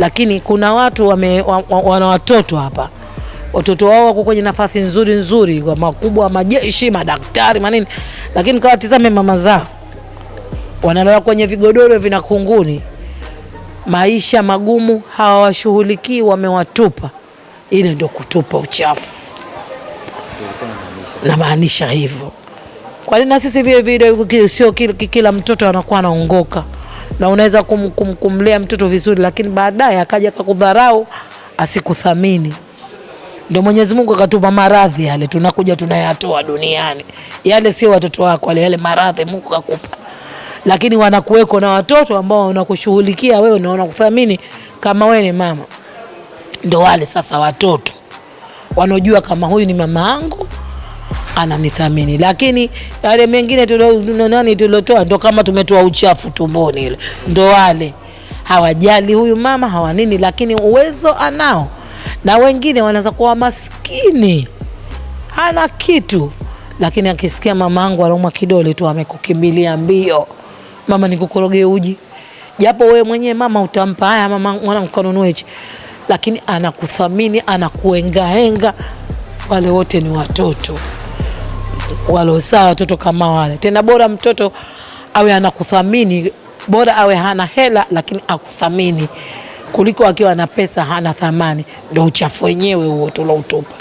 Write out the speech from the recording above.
Lakini kuna watu wana watoto hapa, watoto wao wako kwenye nafasi nzuri makubwa, majeshi, madaktari, manini, lakini kawatizame mama zao wanalala kwenye vigodoro vina kunguni, maisha magumu, hawashughulikii, wamewatupa. Ile ndio kutupa uchafu, na maanisha hivyo. Kwa nini na sisi vile sio kila mtoto anakuwa anaongoka, na unaweza kumlea mtoto vizuri, lakini baadaye akaja kukudharau, asikuthamini. Ndio Mwenyezi Mungu akatupa maradhi yale tunakuja tunayatoa duniani. Yale sio watoto wako, yale maradhi Mungu kakupa. Lakini wanakuweko na watoto ambao wanakushughulikia wewe na wanakuthamini kama wewe ni mama. Ndio wale sasa watoto wanojua kama huyu ni mama yangu, ananithamini. Lakini yale mengine tulotoa ndio kama tumetoa uchafu tumboni ile. Ndio wale hawajali huyu mama hawanini, lakini uwezo anao. Na wengine wanaanza kuwa maskini, hana kitu, lakini akisikia mamangu anaumwa kidole tu amekukimbilia mbio, mama nikukoroge uji. Japo wewe mwenyewe mama utampa, haya mama mwanangu kanunue hichi, lakini anakuthamini, anakuengaenga. Wale wote ni watoto walosaa watoto kama wale. Tena bora mtoto awe anakuthamini, bora awe hana hela lakini akuthamini, kuliko akiwa na pesa hana thamani. Ndio uchafu wenyewe huo tuloutupa.